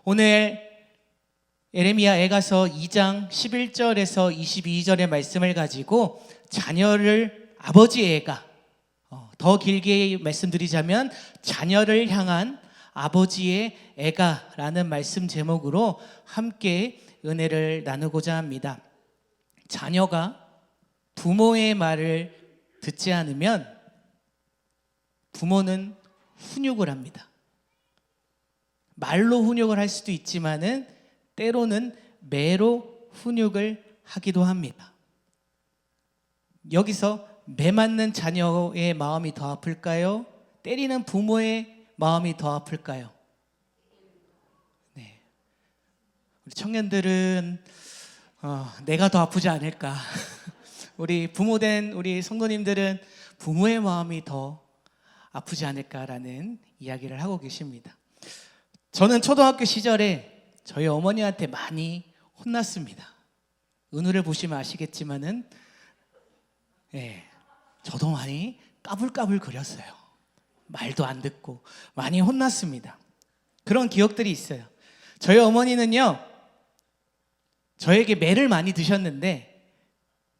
오늘 예레미야 애가서 2장 11절에서 22절의 말씀을 가지고 자녀를 아버지의 애가, 더 길게 말씀드리자면 자녀를 향한 아버지의 애가라는 말씀 제목으로 함께 은혜를 나누고자 합니다. 자녀가 부모의 말을 듣지 않으면 부모는 훈육을 합니다. 말로 훈육을 할 수도 있지만은 때로는 매로 훈육을 하기도 합니다. 여기서 매 맞는 자녀의 마음이 더 아플까요? 때리는 부모의 마음이 더 아플까요? 네. 우리 청년들은 내가 더 아프지 않을까? 우리 부모된 우리 성도님들은 부모의 마음이 더 아프지 않을까라는 이야기를 하고 계십니다. 저는 초등학교 시절에 저희 어머니한테 많이 혼났습니다. 은우를 보시면 아시겠지만은 저도 많이 까불까불 거렸어요. 말도 안 듣고 많이 혼났습니다. 그런 기억들이 있어요. 저희 어머니는요, 저에게 매를 많이 드셨는데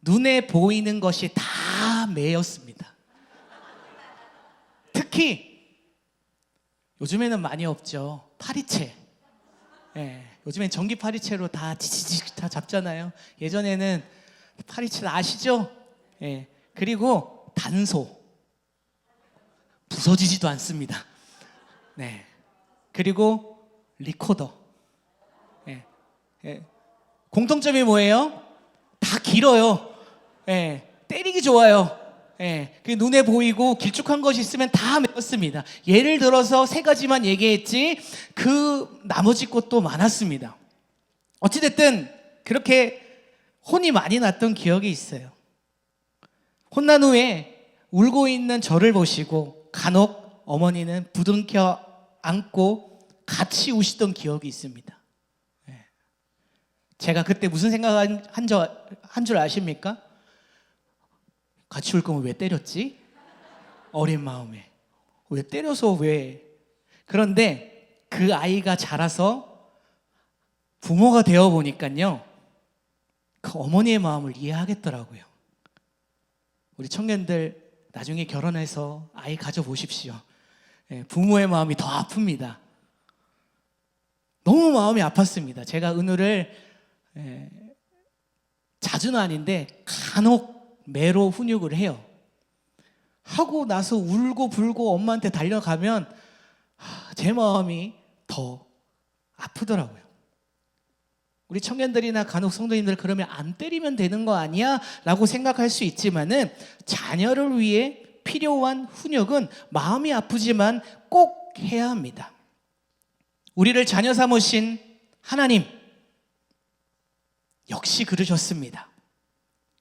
눈에 보이는 것이 다 매였습니다. 특히 요즘에는 많이 없죠. 파리채. 요즘엔 전기 파리채로 다 지지직 다 잡잖아요. 예전에는 파리채 아시죠? 그리고 단소. 부서지지도 않습니다. 그리고 리코더. 공통점이 뭐예요? 다 길어요. 때리기 좋아요. 그 눈에 보이고 길쭉한 것이 있으면 다 매웠습니다. 예를 들어서 세 가지만 얘기했지 그 나머지 것도 많았습니다. 어찌됐든 그렇게 혼이 많이 났던 기억이 있어요. 혼난 후에 울고 있는 저를 보시고 간혹 어머니는 부둥켜 안고 같이 우시던 기억이 있습니다. 제가 그때 무슨 생각을 한 줄 아십니까? 같이 울 거면 왜 때렸지? 어린 마음에 왜 때려서 왜? 그런데 그 아이가 자라서 부모가 되어 보니까요, 그 어머니의 마음을 이해하겠더라고요. 우리 청년들 나중에 결혼해서 아이 가져보십시오. 부모의 마음이 더 아픕니다. 너무 마음이 아팠습니다. 제가 은우를 자주는 아닌데 간혹 매로 훈육을 해요. 하고 나서 울고 불고 엄마한테 달려가면 제 마음이 더 아프더라고요. 우리 청년들이나 간혹 성도님들 그러면 안 때리면 되는 거 아니야? 라고 생각할 수 있지만은 자녀를 위해 필요한 훈육은 마음이 아프지만 꼭 해야 합니다. 우리를 자녀 삼으신 하나님 역시 그러셨습니다.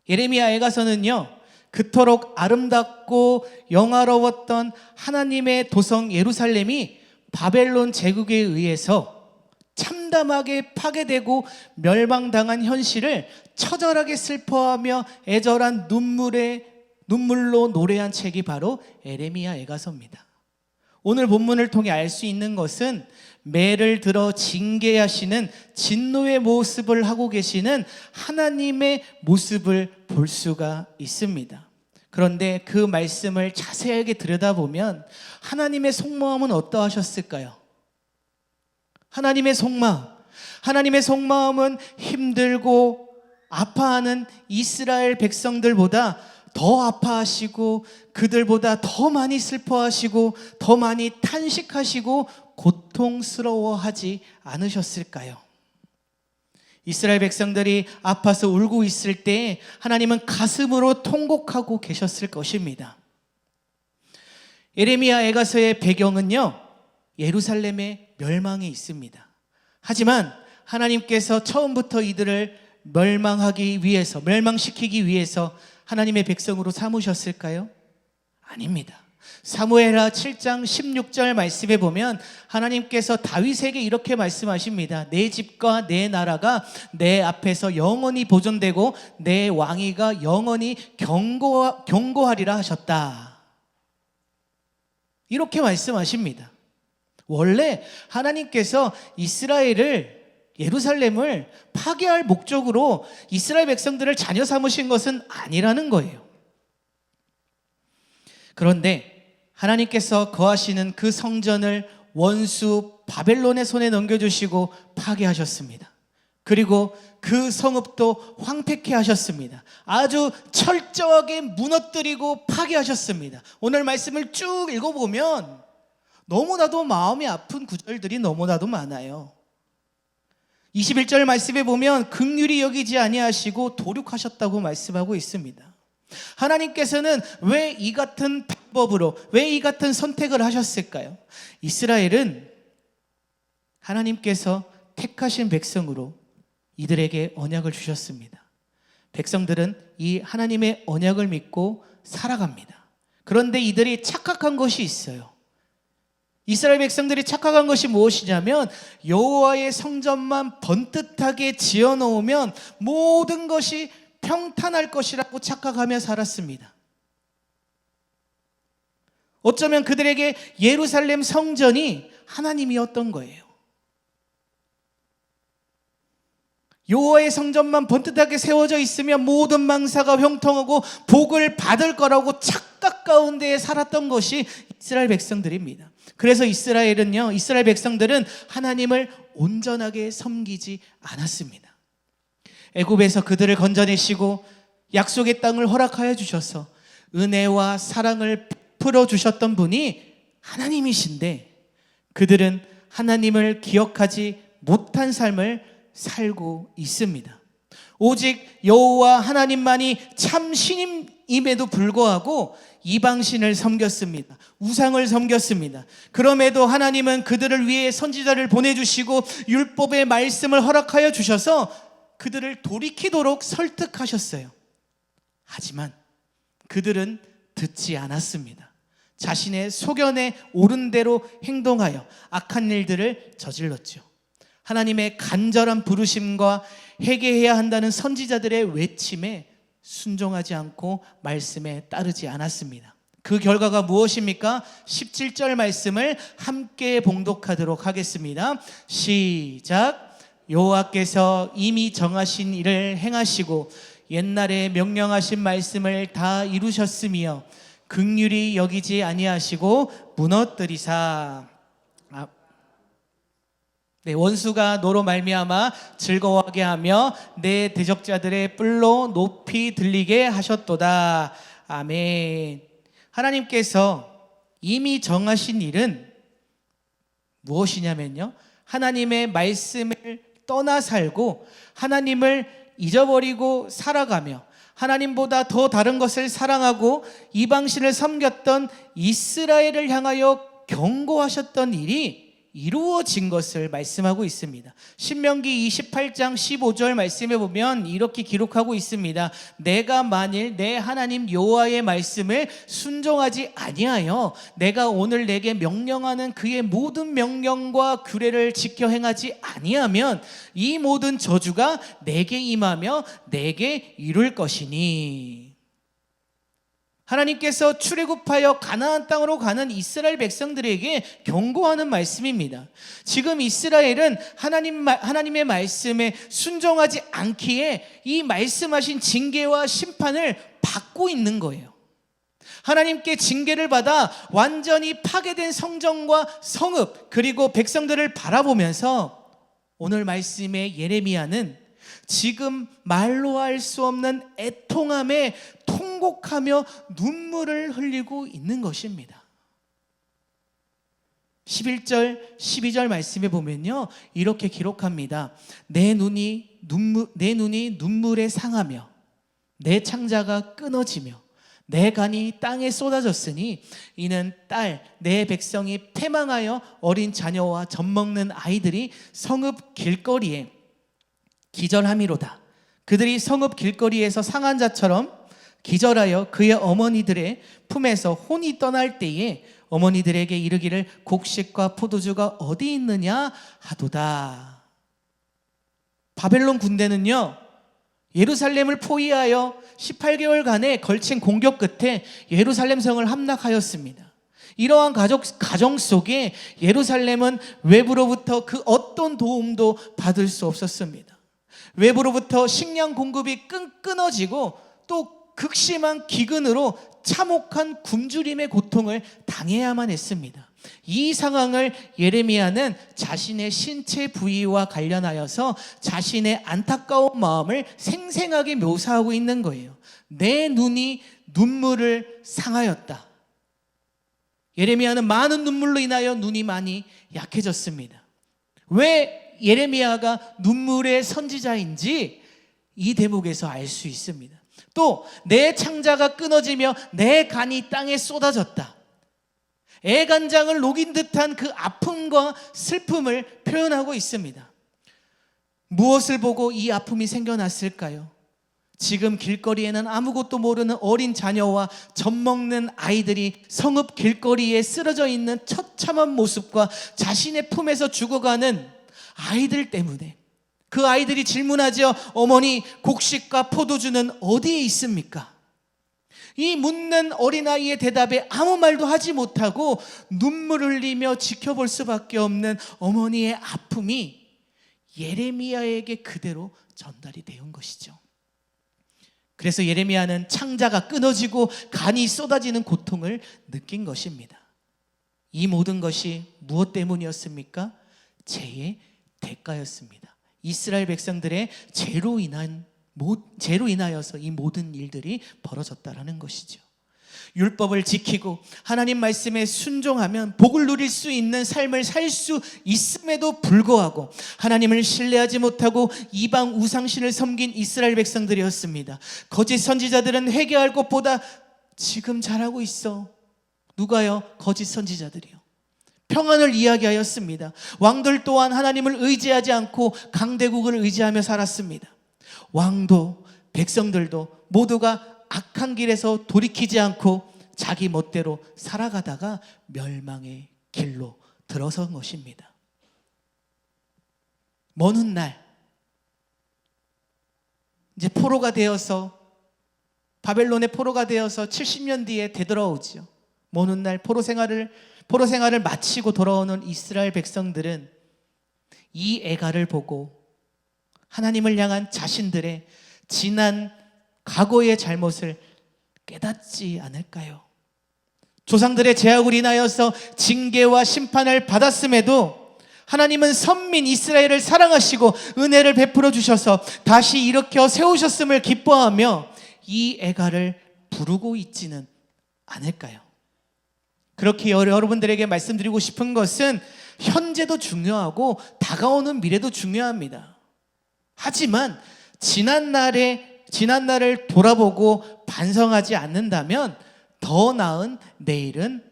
예레미야 애가서는요, 그토록 아름답고 영화로웠던 하나님의 도성 예루살렘이 바벨론 제국에 의해서 참담하게 파괴되고 멸망당한 현실을 처절하게 슬퍼하며 애절한 눈물로 노래한 책이 바로 예레미야 애가서입니다. 오늘 본문을 통해 알 수 있는 것은 매를 들어 징계하시는 진노의 모습을 하고 계시는 하나님의 모습을 볼 수가 있습니다. 그런데 그 말씀을 자세하게 들여다보면 하나님의 속마음은 어떠하셨을까요? 하나님의 속마음은 힘들고 아파하는 이스라엘 백성들보다 더 아파하시고 그들보다 더 많이 슬퍼하시고 더 많이 탄식하시고 고통스러워하지 않으셨을까요? 이스라엘 백성들이 아파서 울고 있을 때 하나님은 가슴으로 통곡하고 계셨을 것입니다. 예레미야 애가서의 배경은요, 예루살렘의 멸망에 있습니다. 하지만 하나님께서 처음부터 이들을 멸망시키기 위해서 하나님의 백성으로 삼으셨을까요? 아닙니다. 사무엘하 7장 16절 말씀에 보면 하나님께서 다윗에게 이렇게 말씀하십니다. 내 집과 내 나라가 내 앞에서 영원히 보존되고 내 왕위가 영원히 경고하리라 하셨다. 이렇게 말씀하십니다. 원래 하나님께서 예루살렘을 파괴할 목적으로 이스라엘 백성들을 자녀 삼으신 것은 아니라는 거예요. 그런데 하나님께서 거하시는 그 성전을 원수 바벨론의 손에 넘겨주시고 파괴하셨습니다. 그리고 그 성읍도 황폐케 하셨습니다. 아주 철저하게 무너뜨리고 파괴하셨습니다. 오늘 말씀을 쭉 읽어보면 너무나도 마음이 아픈 구절들이 너무나도 많아요. 21절 말씀에 보면 긍휼히 여기지 아니하시고 도륙하셨다고 말씀하고 있습니다. 하나님께서는 왜 이 같은 방법으로, 왜 이 같은 선택을 하셨을까요? 이스라엘은 하나님께서 택하신 백성으로 이들에게 언약을 주셨습니다. 백성들은 이 하나님의 언약을 믿고 살아갑니다. 그런데 이들이 착각한 것이 있어요. 이스라엘 백성들이 착각한 것이 무엇이냐면 여호와의 성전만 번듯하게 지어놓으면 모든 것이 평탄할 것이라고 착각하며 살았습니다. 어쩌면 그들에게 예루살렘 성전이 하나님이었던 거예요. 여호와의 성전만 번듯하게 세워져 있으면 모든 망사가 형통하고 복을 받을 거라고 착각 가운데 살았던 것이 이스라엘 백성들입니다. 그래서 이스라엘 백성들은 하나님을 온전하게 섬기지 않았습니다. 애굽에서 그들을 건져내시고 약속의 땅을 허락하여 주셔서 은혜와 사랑을 베풀어 주셨던 분이 하나님이신데 그들은 하나님을 기억하지 못한 삶을 살고 있습니다. 오직 여호와 하나님만이 참 신임임에도 불구하고 이방신을 섬겼습니다. 우상을 섬겼습니다. 그럼에도 하나님은 그들을 위해 선지자를 보내주시고 율법의 말씀을 허락하여 주셔서 그들을 돌이키도록 설득하셨어요. 하지만 그들은 듣지 않았습니다. 자신의 소견에 옳은 대로 행동하여 악한 일들을 저질렀죠. 하나님의 간절한 부르심과 회개해야 한다는 선지자들의 외침에 순종하지 않고 말씀에 따르지 않았습니다. 그 결과가 무엇입니까? 17절 말씀을 함께 봉독하도록 하겠습니다. 시작. 여호와께서 이미 정하신 일을 행하시고 옛날에 명령하신 말씀을 다 이루셨으며 긍휼히 여기지 아니하시고 무너뜨리사. 원수가 너로 말미암아 즐거워하게 하며 내 대적자들의 뿔로 높이 들리게 하셨도다. 아멘. 하나님께서 이미 정하신 일은 무엇이냐면요, 하나님의 말씀을 떠나 살고 하나님을 잊어버리고 살아가며 하나님보다 더 다른 것을 사랑하고 이방신을 섬겼던 이스라엘을 향하여 경고하셨던 일이 이루어진 것을 말씀하고 있습니다. 신명기 28장 15절 말씀에 보면 이렇게 기록하고 있습니다. 내가 만일 내 하나님 여호와의 말씀을 순종하지 아니하여 내가 오늘 내게 명령하는 그의 모든 명령과 규례를 지켜 행하지 아니하면 이 모든 저주가 내게 임하며 내게 이룰 것이니. 하나님께서 출애굽하여 가나안 땅으로 가는 이스라엘 백성들에게 경고하는 말씀입니다. 지금 이스라엘은 하나님의 말씀에 순종하지 않기에 이 말씀하신 징계와 심판을 받고 있는 거예요. 하나님께 징계를 받아 완전히 파괴된 성전과 성읍 그리고 백성들을 바라보면서 오늘 말씀의 예레미야는 지금 말로 할 수 없는 애통함에 통곡하며 눈물을 흘리고 있는 것입니다. 11절, 12절 말씀에 보면요, 이렇게 기록합니다. 내 눈이 눈물에 상하며 내 창자가 끊어지며 내 간이 땅에 쏟아졌으니 이는 내 백성이 패망하여 어린 자녀와 젖먹는 아이들이 성읍 길거리에 기절함이로다. 그들이 성읍 길거리에서 상한 자처럼 기절하여 그의 어머니들의 품에서 혼이 떠날 때에 어머니들에게 이르기를 곡식과 포도주가 어디 있느냐 하도다. 바벨론 군대는요, 예루살렘을 포위하여 18개월간의 걸친 공격 끝에 예루살렘 성을 함락하였습니다. 이러한 가정 속에 예루살렘은 외부로부터 그 어떤 도움도 받을 수 없었습니다. 외부로부터 식량 공급이 끊어지고 또 극심한 기근으로 참혹한 굶주림의 고통을 당해야만 했습니다. 이 상황을 예레미야는 자신의 신체 부위와 관련하여서 자신의 안타까운 마음을 생생하게 묘사하고 있는 거예요. 내 눈이 눈물을 상하였다. 예레미야는 많은 눈물로 인하여 눈이 많이 약해졌습니다. 왜 예레미야가 눈물의 선지자인지 이 대목에서 알 수 있습니다. 또 내 창자가 끊어지며 내 간이 땅에 쏟아졌다. 애간장을 녹인 듯한 그 아픔과 슬픔을 표현하고 있습니다. 무엇을 보고 이 아픔이 생겨났을까요? 지금 길거리에는 아무것도 모르는 어린 자녀와 젖먹는 아이들이 성읍 길거리에 쓰러져 있는 처참한 모습과 자신의 품에서 죽어가는 아이들 때문에 그 아이들이 질문하죠. 어머니, 곡식과 포도주는 어디에 있습니까? 이 묻는 어린아이의 대답에 아무 말도 하지 못하고 눈물을 흘리며 지켜볼 수밖에 없는 어머니의 아픔이 예레미야에게 그대로 전달이 되온 것이죠. 그래서 예레미야는 창자가 끊어지고 간이 쏟아지는 고통을 느낀 것입니다. 이 모든 것이 무엇 때문이었습니까? 죄의 대가였습니다. 이스라엘 백성들의 죄로 인하여서 이 모든 일들이 벌어졌다라는 것이죠. 율법을 지키고 하나님 말씀에 순종하면 복을 누릴 수 있는 삶을 살 수 있음에도 불구하고 하나님을 신뢰하지 못하고 이방 우상신을 섬긴 이스라엘 백성들이었습니다. 거짓 선지자들은 회개할 것보다 지금 잘하고 있어. 누가요? 거짓 선지자들이요. 평안을 이야기하였습니다. 왕들 또한 하나님을 의지하지 않고 강대국을 의지하며 살았습니다. 왕도 백성들도 모두가 악한 길에서 돌이키지 않고 자기 멋대로 살아가다가 멸망의 길로 들어선 것입니다. 먼 훗날 이제 포로가 되어서 바벨론의 포로가 되어서 70년 뒤에 되돌아오지요. 먼 훗날 포로 생활을 마치고 돌아오는 이스라엘 백성들은 이 애가를 보고 하나님을 향한 자신들의 지난 과거의 잘못을 깨닫지 않을까요? 조상들의 죄악으로 인하여서 징계와 심판을 받았음에도 하나님은 선민 이스라엘을 사랑하시고 은혜를 베풀어 주셔서 다시 일으켜 세우셨음을 기뻐하며 이 애가를 부르고 있지는 않을까요? 그렇게 여러분들에게 말씀드리고 싶은 것은 현재도 중요하고 다가오는 미래도 중요합니다. 하지만 지난날을 돌아보고 반성하지 않는다면 더 나은 내일은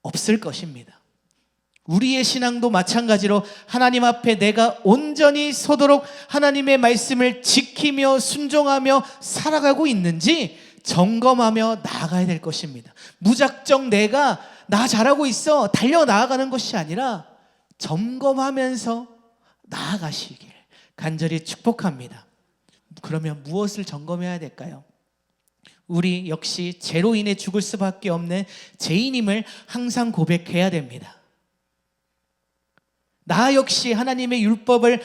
없을 것입니다. 우리의 신앙도 마찬가지로 하나님 앞에 내가 온전히 서도록 하나님의 말씀을 지키며 순종하며 살아가고 있는지 점검하며 나아가야 될 것입니다. 무작정 내가 나 잘하고 있어 달려나아가는 것이 아니라 점검하면서 나아가시길 간절히 축복합니다. 그러면 무엇을 점검해야 될까요? 우리 역시 죄로 인해 죽을 수밖에 없는 죄인임을 항상 고백해야 됩니다. 나 역시 하나님의 율법을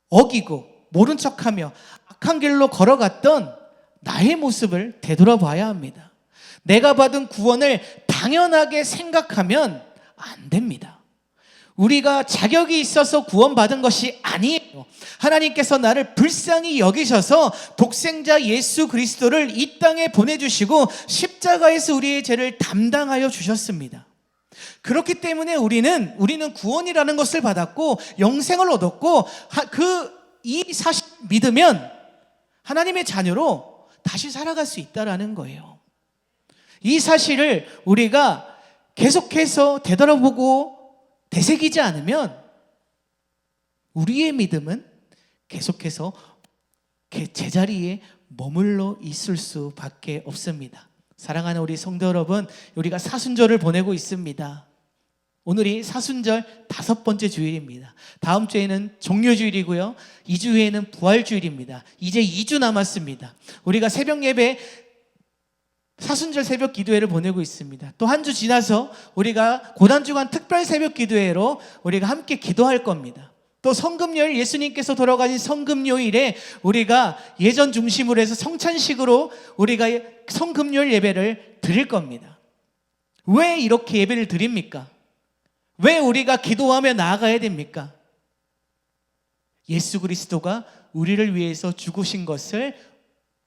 어기고 모른 척하며 악한 길로 걸어갔던 나의 모습을 되돌아봐야 합니다. 내가 받은 구원을 당연하게 생각하면 안 됩니다. 우리가 자격이 있어서 구원받은 것이 아니에요. 하나님께서 나를 불쌍히 여기셔서 독생자 예수 그리스도를 이 땅에 보내주시고 십자가에서 우리의 죄를 담당하여 주셨습니다. 그렇기 때문에 우리는 구원이라는 것을 받았고 영생을 얻었고 이 사실 믿으면 하나님의 자녀로 다시 살아갈 수 있다라는 거예요. 이 사실을 우리가 계속해서 되돌아보고 되새기지 않으면 우리의 믿음은 계속해서 제자리에 머물러 있을 수밖에 없습니다. 사랑하는 우리 성도 여러분, 우리가 사순절을 보내고 있습니다. 오늘이 사순절 5번째 주일입니다. 다음 주에는 종료주일이고요. 2주 후에는 부활주일입니다. 이제 2주 남았습니다. 우리가 새벽 예배 사순절 새벽 기도회를 보내고 있습니다. 또 한 주 지나서 우리가 고난주간 특별 새벽 기도회로 우리가 함께 기도할 겁니다. 또 성금요일, 예수님께서 돌아가신 성금요일에 우리가 예전 중심으로 해서 성찬식으로 우리가 성금요일 예배를 드릴 겁니다. 왜 이렇게 예배를 드립니까? 왜 우리가 기도하며 나아가야 됩니까? 예수 그리스도가 우리를 위해서 죽으신 것을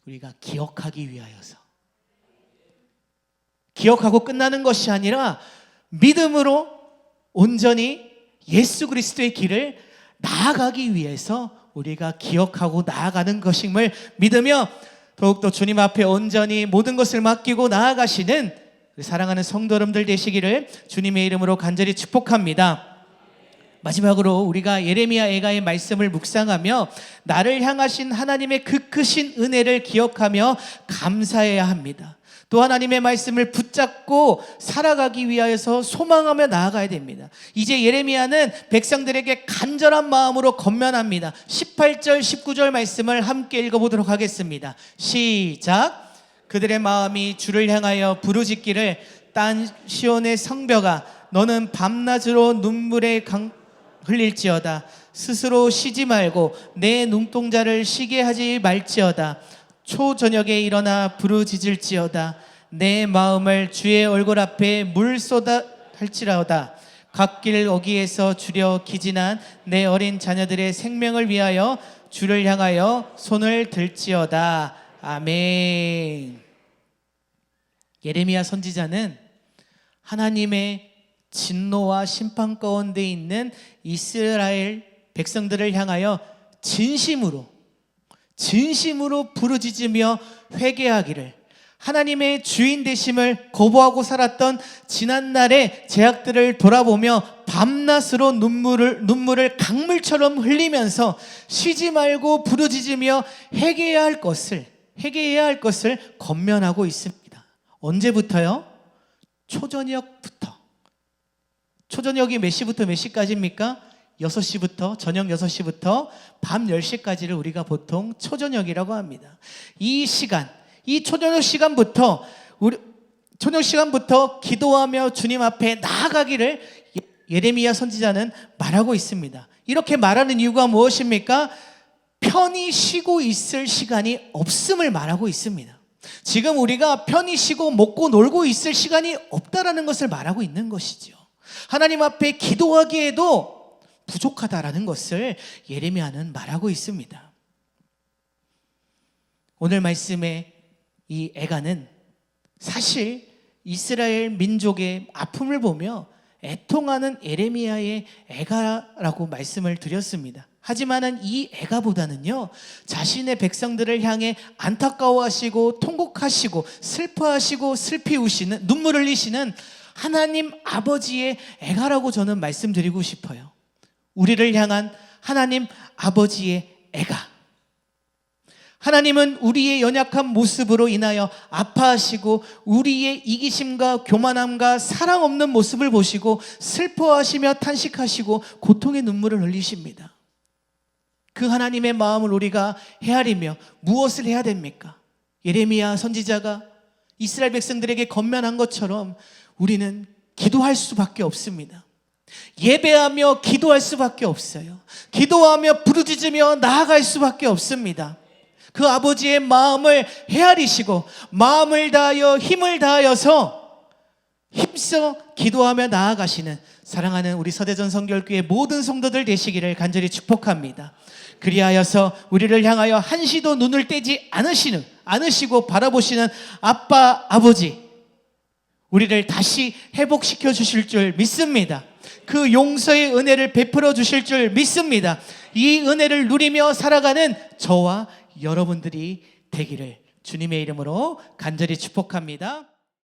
우리가 기억하기 위하여서. 기억하고 끝나는 것이 아니라 믿음으로 온전히 예수 그리스도의 길을 나아가기 위해서 우리가 기억하고 나아가는 것임을 믿으며 더욱더 주님 앞에 온전히 모든 것을 맡기고 나아가시는 사랑하는 성도 여러분들 되시기를 주님의 이름으로 간절히 축복합니다. 마지막으로 우리가 예레미야 애가의 말씀을 묵상하며 나를 향하신 하나님의 그 크신 은혜를 기억하며 감사해야 합니다. 또 하나님의 말씀을 붙잡고 살아가기 위하여서 소망하며 나아가야 됩니다. 이제 예레미야는 백성들에게 간절한 마음으로 권면합니다. 18절 19절 말씀을 함께 읽어보도록 하겠습니다. 시작. 그들의 마음이 주를 향하여 부르짖기를 딴 시온의 성벽아 너는 밤낮으로 눈물에 흘릴지어다. 스스로 쉬지 말고 내 눈동자를 쉬게 하지 말지어다. 초저녁에 일어나 부르짖을지어다. 내 마음을 주의 얼굴 앞에 물 쏟아 할지라오다. 갓길 어귀에서 주려 기진한 내 어린 자녀들의 생명을 위하여 주를 향하여 손을 들지어다. 아멘. 예레미야 선지자는 하나님의 진노와 심판 가운데 있는 이스라엘 백성들을 향하여 진심으로 부르짖으며 회개하기를, 하나님의 주인 되심을 거부하고 살았던 지난날의 죄악들을 돌아보며 밤낮으로 눈물을 강물처럼 흘리면서 쉬지 말고 부르짖으며 회개해야 할 것을 권면하고 있습니다. 언제부터요? 초저녁부터. 초저녁이 몇 시부터 몇 시까지입니까? 6시부터, 저녁 6시부터 밤 10시까지를 우리가 보통 초저녁이라고 합니다. 이 시간, 이 초저녁 시간부터 기도하며 주님 앞에 나아가기를 예레미야 선지자는 말하고 있습니다. 이렇게 말하는 이유가 무엇입니까? 편히 쉬고 있을 시간이 없음을 말하고 있습니다. 지금 우리가 편히 쉬고 먹고 놀고 있을 시간이 없다라는 것을 말하고 있는 것이죠. 하나님 앞에 기도하기에도 부족하다라는 것을 예레미야는 말하고 있습니다. 오늘 말씀의 이 애가는 사실 이스라엘 민족의 아픔을 보며 애통하는 예레미야의 애가라고 말씀을 드렸습니다. 하지만은 이 애가보다는요, 자신의 백성들을 향해 안타까워하시고 통곡하시고 슬퍼하시고 슬피 우시는, 눈물 흘리시는 하나님 아버지의 애가라고 저는 말씀드리고 싶어요. 우리를 향한 하나님 아버지의 애가. 하나님은 우리의 연약한 모습으로 인하여 아파하시고 우리의 이기심과 교만함과 사랑 없는 모습을 보시고 슬퍼하시며 탄식하시고 고통의 눈물을 흘리십니다. 그 하나님의 마음을 우리가 헤아리며 무엇을 해야 됩니까? 예레미야 선지자가 이스라엘 백성들에게 권면한 것처럼 우리는 기도할 수밖에 없습니다. 예배하며 기도할 수밖에 없어요. 기도하며 부르짖으며 나아갈 수밖에 없습니다. 그 아버지의 마음을 헤아리시고 마음을 다하여 힘을 다하여서 힘써 기도하며 나아가시는 사랑하는 우리 서대전 성결교회 모든 성도들 되시기를 간절히 축복합니다. 그리하여서 우리를 향하여 한시도 눈을 떼지 않으시고 바라보시는 아빠 아버지, 우리를 다시 회복시켜 주실 줄 믿습니다. 그 용서의 은혜를 베풀어 주실 줄 믿습니다. 이 은혜를 누리며 살아가는 저와 여러분들이 되기를 주님의 이름으로 간절히 축복합니다.